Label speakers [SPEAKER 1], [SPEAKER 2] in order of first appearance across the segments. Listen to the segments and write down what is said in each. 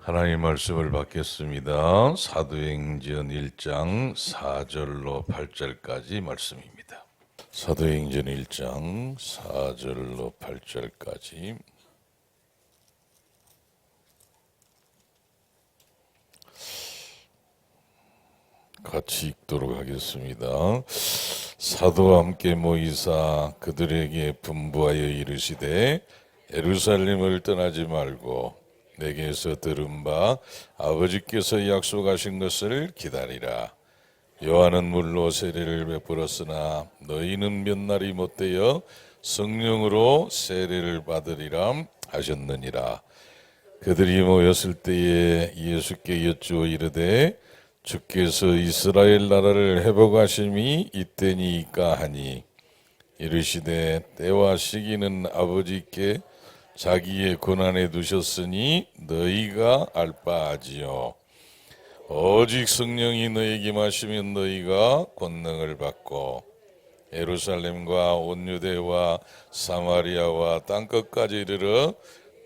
[SPEAKER 1] 하나님 말씀을 받겠습니다. 사도행전 1장 4절로 8절까지 말씀입니다. 사도행전 1장 4절로 8절까지 같이 읽도록 하겠습니다. 사도와 함께 모이사 그들에게 분부하여 이르시되 예루살렘을 떠나지 말고 내게서 들은 바 아버지께서 약속하신 것을 기다리라. 요한은 물로 세례를 베풀었으나 너희는 몇 날이 못되어 성령으로 세례를 받으리라 하셨느니라. 그들이 모였을 때에 예수께 여쭈어 이르되 주께서 이스라엘 나라를 회복하심이 이때니까 하니 이르시되 때와 시기는 아버지께 자기의 권한에 두셨으니 너희가 알 바 아지요. 오직 성령이 너희에게 임하시면 너희가 권능을 받고 예루살렘과 온 유대와 사마리아와 땅끝까지 이르러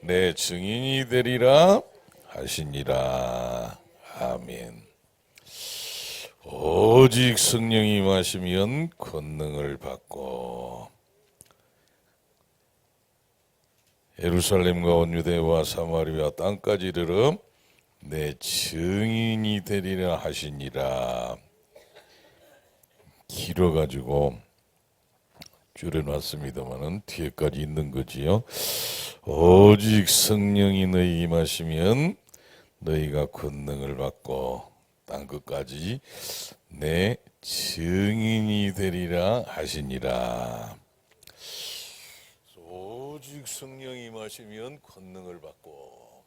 [SPEAKER 1] 내 증인이 되리라 하시니라. 아멘. 오직 성령이 임하시면 권능을 받고 예루살렘과 온 유대와 사마리아 땅까지 이르러 내 증인이 되리라 하시니라. 길어가지고 줄여놨습니다만은 뒤에까지 있는 거지요. 오직 성령이 너희 임하시면 너희가 권능을 받고 땅끝까지 내 증인이 되리라 하시니라. 오직 성령이 임하시면 권능을 받고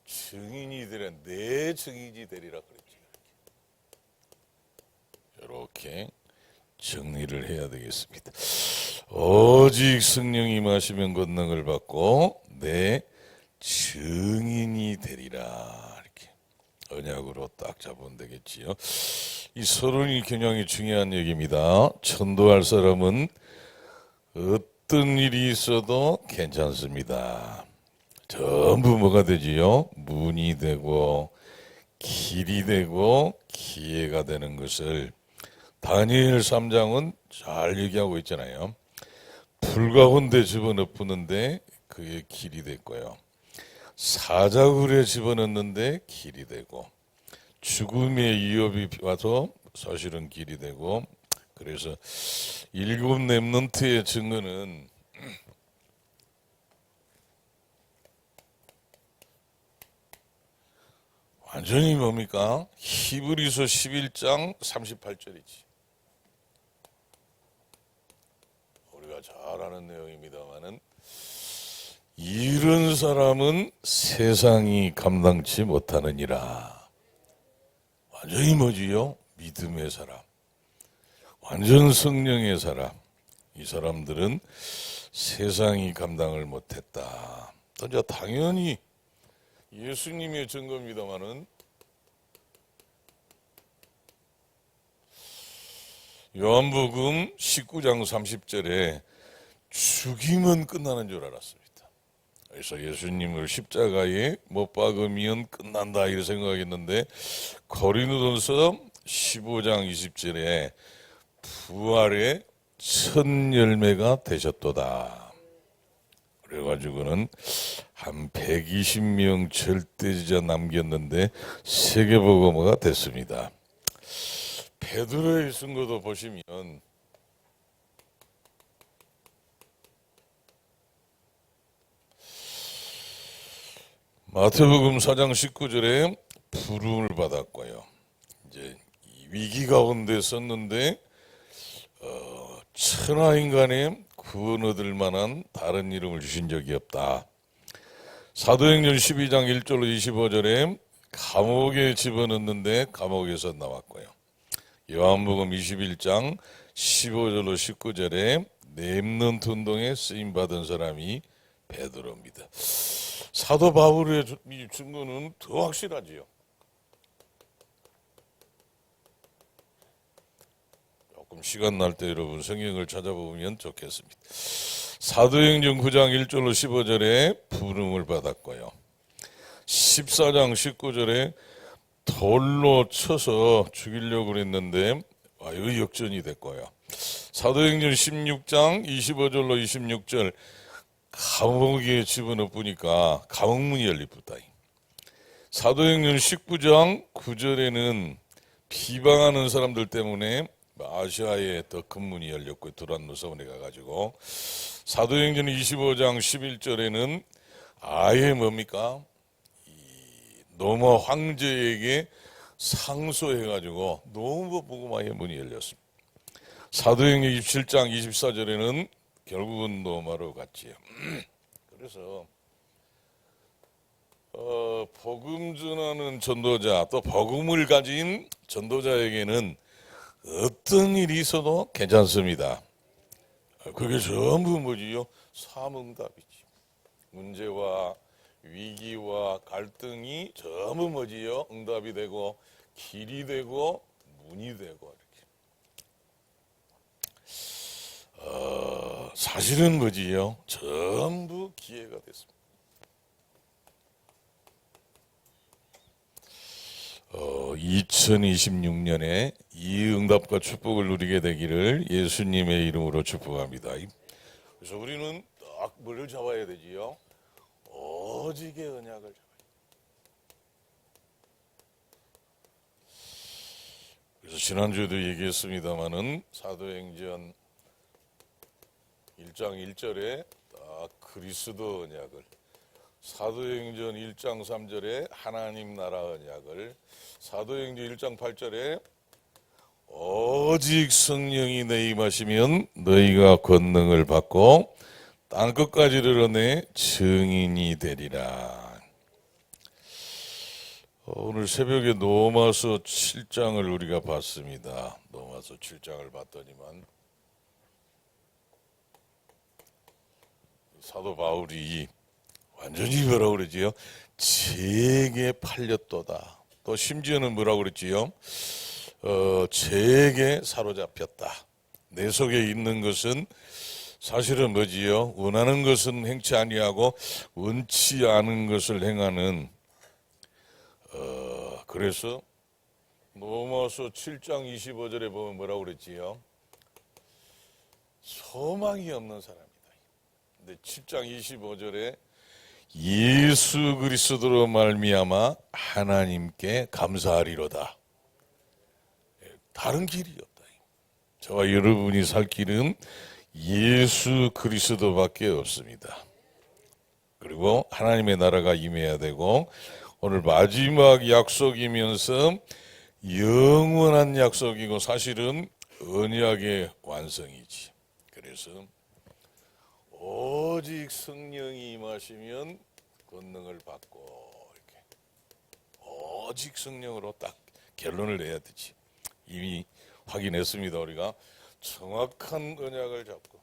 [SPEAKER 1] 증인이 되리라. 내 증인이 되리라 그랬죠. 이렇게 정리를 해야 되겠습니다. 오직 성령이 임하시면 권능을 받고 내 증인이 되리라. 이렇게 언약으로 딱 잡으면 되겠지요. 이 서론이 굉장히 중요한 얘기입니다. 전도할 사람은 어떤 일이 있어도 괜찮습니다. 전부 뭐가 되지요? 문이 되고 길이 되고 기회가 되는 것을 다니엘 3장은 잘 얘기하고 있잖아요. 불 가운데 집어넣는데 그게 길이 됐고요. 사자굴에 집어넣는데 길이 되고 죽음의 위협이 와서 사실은 길이 되고 그래서 7 렘넌트의 증거는 완전히 뭡니까? 히브리서 11장 38절이지. 우리가 잘 아는 내용입니다만은 이런 사람은 세상이 감당치 못하느니라. 완전히 뭐지요? 믿음의 사람. 완전 성령의 사람. 이 사람들은 세상이 감당을 못했다. 이제 당연히 예수님의 증거입니다마는 요한복음 19장 30절에 죽이면 끝나는 줄 알았습니다. 그래서 예수님을 십자가에 못 박으면 끝난다 이렇게 생각했는데 고린도전서 15장 20절에 부활의 첫 열매가 되셨도다. 그래가지고는 한 120명 절대지자 남겼는데 세계복음화가 됐습니다. 베드로의 증거도 보시면 마태복음 4장 19절에 부름을 받았고요. 이제 위기 가운데 썼는데 천하인간의 구원 얻을 만한 다른 이름을 주신 적이 없다. 사도행전 12장 1절로 25절에 감옥에 집어넣는데 감옥에서 나왔고요. 요한복음 21장 15절로 19절에 렘넌트 운동에 쓰임받은 사람이 베드로입니다. 사도 바울의 증거는 더 확실하지요. 조금 시간 날 때 여러분 성경을 찾아보면 좋겠습니다. 사도행전 9장 1절로 15절에 부름을 받았고요. 14장 19절에 돌로 쳐서 죽이려고 그랬는데 역전이 됐고요. 사도행전 16장 25절로 26절 감옥에 집어넣으니까 감옥문이 열리쁘다. 사도행전 19장 9절에는 비방하는 사람들 때문에 아시아에 더 큰 문이 열렸고 두란노서원에 가가지고, 사도행전 25장 11절에는 아예 뭡니까? 로마 황제에게 상소해가지고 너무 복음화의 문이 열렸습니다. 사도행전 27장 24절에는 결국은 로마로 갔지요. 그래서 복음 전하는 전도자, 또 복음을 가진 전도자에게는 어떤 일이 있어도 괜찮습니다. 그게 전부 뭐지요? 삼응답이지. 문제와 위기와 갈등이 전부 뭐지요? 응답이 되고 길이 되고 문이 되고 이렇게. 사실은 뭐지요? 전부 기회가 됐습니다. 2026년에 이 응답과 축복을 누리게 되기를 예수님의 이름으로 축복합니다. 그래서 우리는 딱 뭘 잡아야 되지요? 오직의 언약을 잡아야 돼요. 그래서 지난주에도 얘기했습니다마는 사도행전 1장 1절에 딱 그리스도 언약을, 사도행전 1장 3절에 하나님 나라 언약을, 사도행전 1장 8절에 오직 성령이 내 임하시면 너희가 권능을 받고 땅끝까지 이르러 내 증인이 되리라. 오늘 새벽에 로마서 7장을 우리가 봤습니다. 로마서 7장을 봤더니만 사도 바울이 완전히 뭐라고 그러지요? 죄에게 팔렸도다. 또 심지어는 뭐라고 그랬지요? 죄에게 사로잡혔다. 내 속에 있는 것은 사실은 뭐지요? 원하는 것은 행치 아니하고 원치 않은 것을 행하는, 그래서 로마서 7장 25절에 보면 뭐라고 그랬지요? 소망이 없는 사람이다. 근데 7장 25절에 예수 그리스도로 말미암아 하나님께 감사하리로다. 다른 길이 없다. 저와 여러분이 살 길은 예수 그리스도밖에 없습니다. 그리고 하나님의 나라가 임해야 되고, 오늘 마지막 약속이면서 영원한 약속이고 사실은 언약의 완성이지. 그래서 오직 성령이 임하시면 권능을 받고, 이렇게 오직 성령으로 딱 결론을 내야 되지. 이미 확인했습니다. 우리가 정확한 언약을 잡고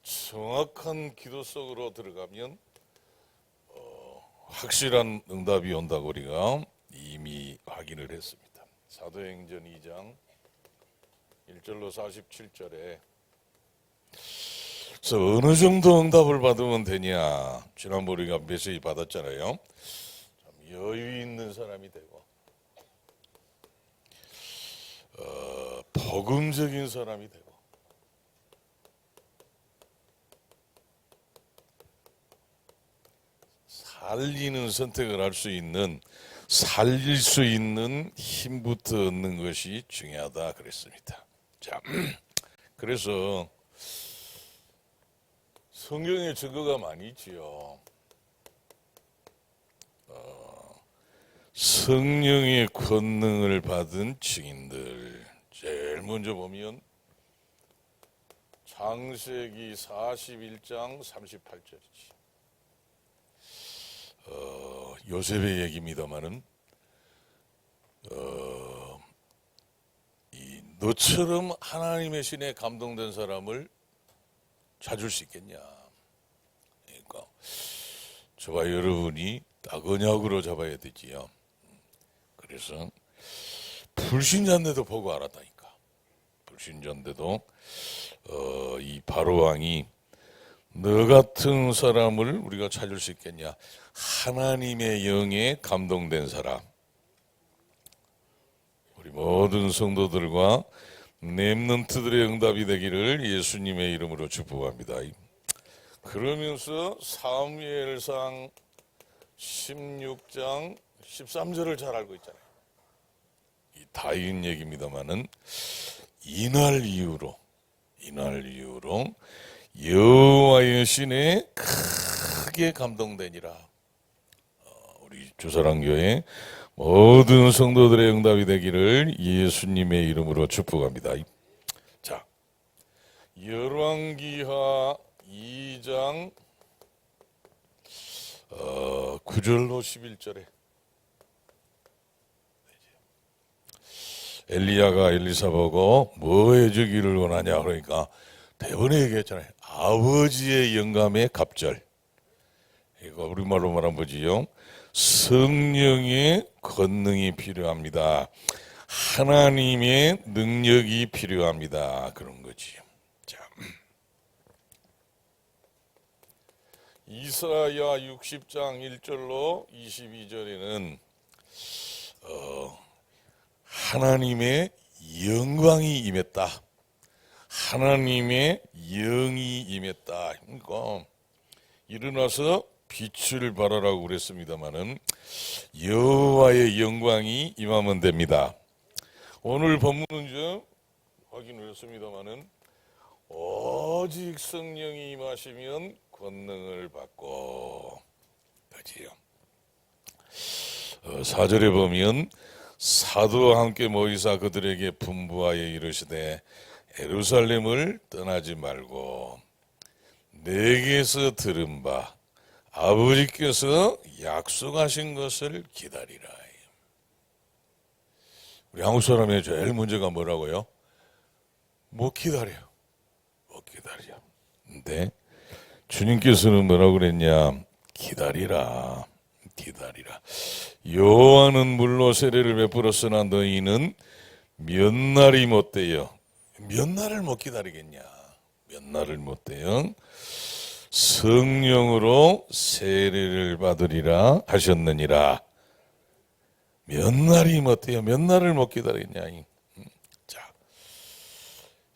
[SPEAKER 1] 정확한 기도 속으로 들어가면 확실한 응답이 온다고 우리가 이미 확인을 했습니다. 사도행전 2장 1절로 47절에 그래서 어느 정도 응답을 받으면 되냐, 지난번에 우리가 메시지 받았잖아요. 참 여유 있는 사람이 되고 복음적인 사람이 되고 살리는 선택을 할 수 있는, 살릴 수 있는 힘부터 얻는 것이 중요하다 그랬습니다. 자, 그래서 성경에 증거가 많이 있지요. 성령의 권능을 받은 증인들, 제일 먼저 보면 창세기 41장 38절이지. 요셉의 얘기입니다마는 너처럼 하나님의 신에 감동된 사람을 찾을 수 있겠냐. 그러니까 저와 여러분이 딱 언약으로 잡아야 되지요. 그래서 불신자인데도 보고 알았다니까. 불신자인데도 이 바로왕이 너 같은 사람을 우리가 찾을 수 있겠냐? 하나님의 영에 감동된 사람. 우리 모든 성도들과 렘넌트들의 응답이 되기를 예수님의 이름으로 축복합니다. 그러면서 사무엘상 16장 13절을 잘 알고 있잖아요. 이 다윗 얘기입니다만은 이날 이후로 여호와의 신에 크게 감동되니라. 우리 주사랑교회 모든 성도들의 응답이 되기를 예수님의 이름으로 축복합니다. 자, 열왕기하 2장 9절로 11절에 엘리야가 엘리사 보고 뭐 해주기를 원하냐 그러니까 대번에 얘기했잖아요. 아버지의 영감의 갑절. 이거 우리말로 말하면 뭐지요? 성령의 권능이 필요합니다. 하나님의 능력이 필요합니다. 그런 거지요. 자, 이사야 60장 1절로 22절에는 하나님의 영광이 임했다. 하나님의 영이 임했다. 그러니까 일어나서 빛을 발하라고 그랬습니다마는 여호와의 영광이 임하면 됩니다. 오늘 본문은 좀 확인을 했습니다마는 오직 성령이 임하시면 권능을 받고 그지요. 4절에 보면 사도와 함께 모이사 그들에게 분부하여 이르시되 예루살렘을 떠나지 말고 내게서 들은 바 아버지께서 약속하신 것을 기다리라. 우리 한국 사람의 제일 문제가 뭐라고요? 못 기다려. 근데 주님께서는 뭐라고 그랬냐? 기다리라. 여호와는 물로 세례를 베풀었으나 너희는 몇 날이 못돼요. 몇 날을 못 기다리겠냐? 몇 날을 못돼요. 성령으로 세례를 받으리라 하셨느니라. 몇 날이 못돼요. 몇 날을 못 기다리겠냐? 자,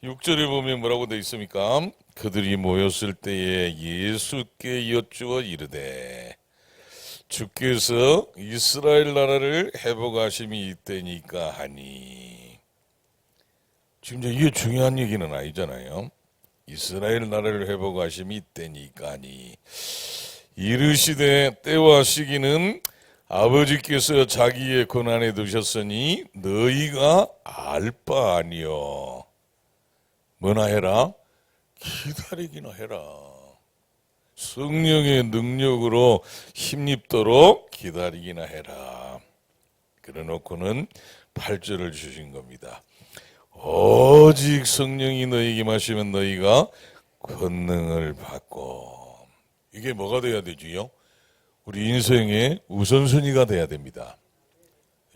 [SPEAKER 1] 6절에 보면 뭐라고 되어 있습니까? 그들이 모였을 때에 예수께 여쭈어 이르되 주께서 이스라엘 나라를 회복하심이 이때니까 하니. 지금 이게 중요한 얘기는 아니잖아요. 이스라엘 나라를 회복하심이 이때니까 하니. 이르시되 때와 시기는 아버지께서 자기의 권한에 두셨으니 너희가 알 바 아니요. 뭐나 해라? 기다리기나 해라. 성령의 능력으로 힘입도록 기다리기나 해라. 그래놓고는 8절을 주신 겁니다. 오직 성령이 너희에게 마시면 너희가 권능을 받고. 이게 뭐가 돼야 되지요? 우리 인생의 우선순위가 돼야 됩니다.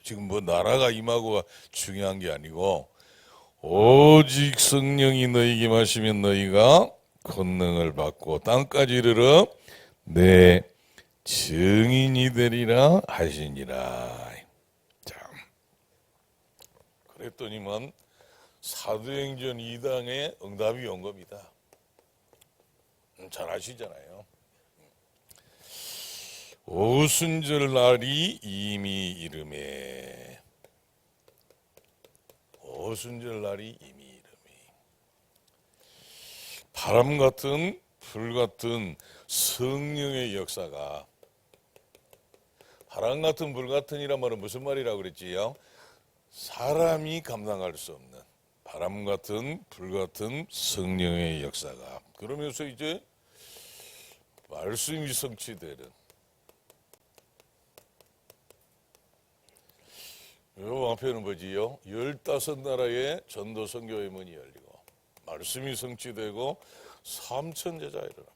[SPEAKER 1] 지금 뭐 나라가 임하고가 중요한 게 아니고 오직 성령이 너희에게 마시면 너희가 권능을 받고 땅까지 이르러 내 증인이 되리라 하시니라. 자, 그랬더니만 사도행전 2장에 응답이 온 겁니다. 잘 아시잖아요. 오순절 날이 이미 이르매. 오순절 날이 이미 이르매. 바람 같은 불 같은 성령의 역사가, 바람 같은 불 같은이란 말은 무슨 말이라고 그랬지요? 사람이 감당할 수 없는 바람 같은 불 같은 성령의 역사가. 그러면서 이제 말씀이 성취되는, 요 앞에는 뭐지요? 15나라의 전도 선교의 문이 열리고 말씀이 성취되고 3천 제자 일어나.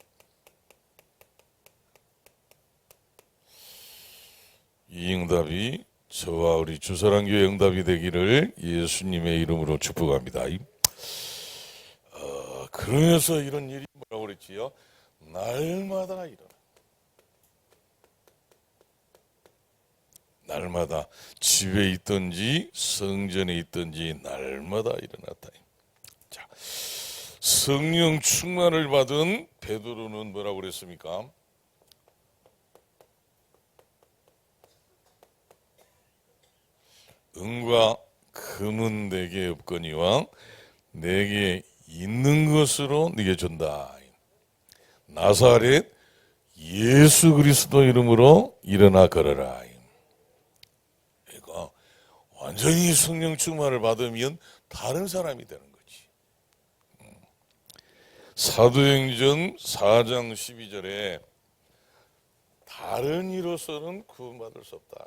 [SPEAKER 1] 이 응답이 저와 우리 주사랑교회 응답이 되기를 예수님의 이름으로 축복합니다. 그러면서 이런 일이 뭐라고 그랬지요? 날마다 일어나. 날마다 집에 있든지 성전에 있든지 날마다 일어났다. 자, 성령 충만을 받은 베드로는 뭐라고 그랬습니까? 은과 금은 내게 없거니와 내게 있는 것으로 네게 준다. 나사렛 예수 그리스도 이름으로 일어나 걸어라. 그러니까 완전히 성령 충만을 받으면 다른 사람이 되는 거지. 사도행전 4장 12절에 다른 이로서는 구원받을 수 없다.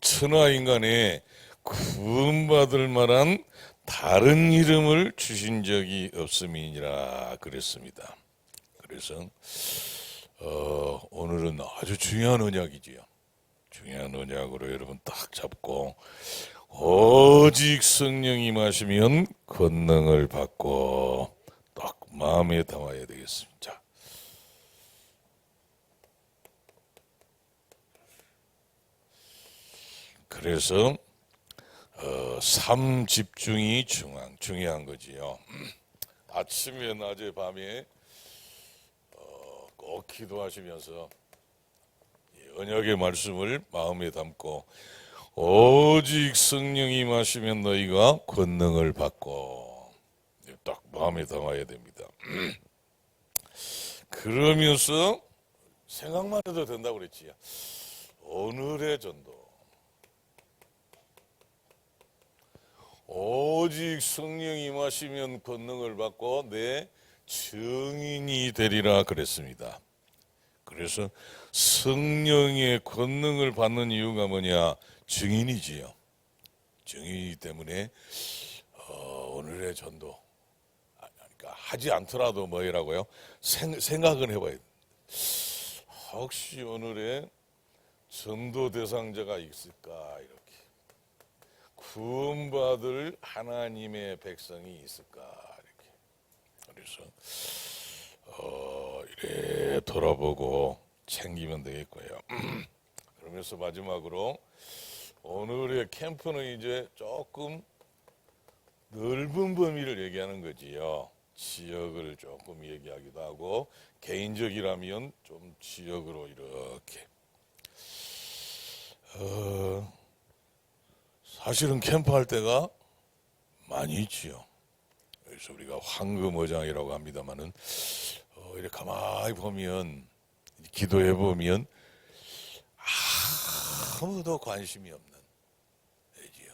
[SPEAKER 1] 천하 인간에 구원받을 만한 다른 이름을 주신 적이 없음이니라 그랬습니다. 그래서 오늘은 아주 중요한 언약이지요. 중요한 언약으로 여러분 딱 잡고 오직 성령이 임하시면 권능을 받고 딱 마음에 담아야 되겠습니다. 자, 그래서 삶 집중이 중요한 거지요. 아침에 낮에 밤에 꼭 기도하시면서 언약의 말씀을 마음에 담고 오직 성령이 임하시면 너희가 권능을 받고 딱 마음에 담아야 됩니다. 그러면서 생각만 해도 된다고 그랬지요. 오늘의 전도 오직 성령이 임하시면 권능을 받고 내 증인이 되리라 그랬습니다. 그래서 성령의 권능을 받는 이유가 뭐냐? 증인이지요. 증인이기 때문에 오늘의 전도 그러니까 하지 않더라도 뭐라고요? 생각은 해봐야 돼. 혹시 오늘의 전도 대상자가 있을까? 이렇게 구원받을 하나님의 백성이 있을까? 이렇게. 그래서 이래 돌아보고 챙기면 되겠고요. 그러면서 마지막으로 오늘의 캠프는 이제 조금 넓은 범위를 얘기하는 거지요. 지역을 조금 얘기하기도 하고 개인적이라면 좀 지역으로 이렇게 사실은 캠프할 때가 많이 있지요. 그래서 우리가 황금어장이라고 합니다만은 이렇게 가만히 보면 기도해 보면 아무도 관심이 없는 애지요.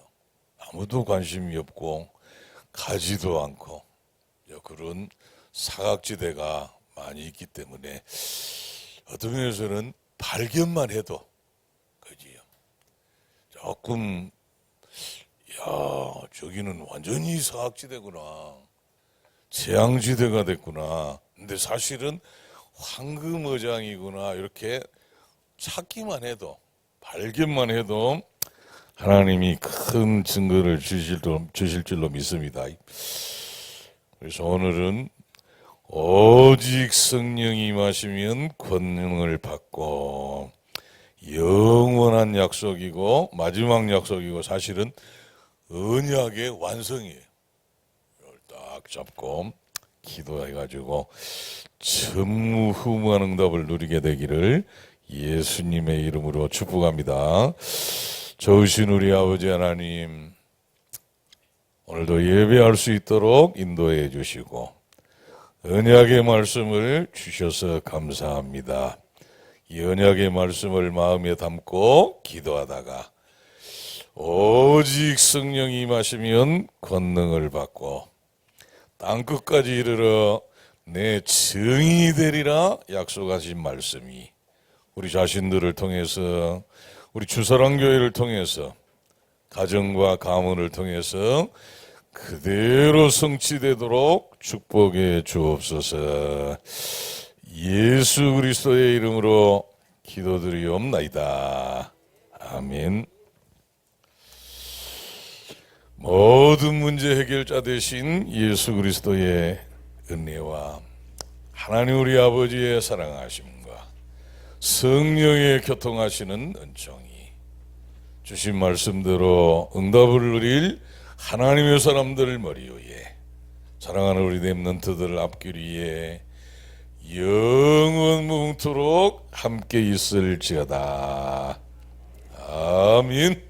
[SPEAKER 1] 아무도 관심이 없고 가지도 않고 그런 사각지대가 많이 있기 때문에 어떤 면에서는 발견만 해도 그지요. 조금 저기는 완전히 사각지대구나. 재앙지대가 됐구나. 근데 사실은 황금어장이구나. 이렇게 찾기만 해도, 발견만 해도 하나님이 큰 증거를 주실 줄로 믿습니다. 그래서 오늘은 오직 성령이 임하시면 권능을 받고 영원한 약속이고 마지막 약속이고 사실은 언약의 완성이에요. 이걸 딱 잡고 기도해가지고 전무후무한 응답을 누리게 되기를 예수님의 이름으로 축복합니다. 좋으신 우리 아버지 하나님, 오늘도 예배할 수 있도록 인도해 주시고 언약의 말씀을 주셔서 감사합니다. 이 언약의 말씀을 마음에 담고 기도하다가 오직 성령이 임하시면 권능을 받고 땅끝까지 이르러 내 증인이 되리라 약속하신 말씀이 우리 자신들을 통해서 우리 주사랑교회를 통해서 가정과 가문을 통해서 그대로 성취되도록 축복해 주옵소서. 예수 그리스도의 이름으로 기도드리옵나이다. 아멘. 모든 문제 해결자 되신 예수 그리스도의 은혜와 하나님 우리 아버지의 사랑하심과 성령의 교통하시는 은총이 주신 말씀대로 응답을 누릴 하나님의 사람들 머리 위에 사랑하는 우리 렘넌트들 앞길 위에 영원 무궁토록 함께 있을지어다. 아멘.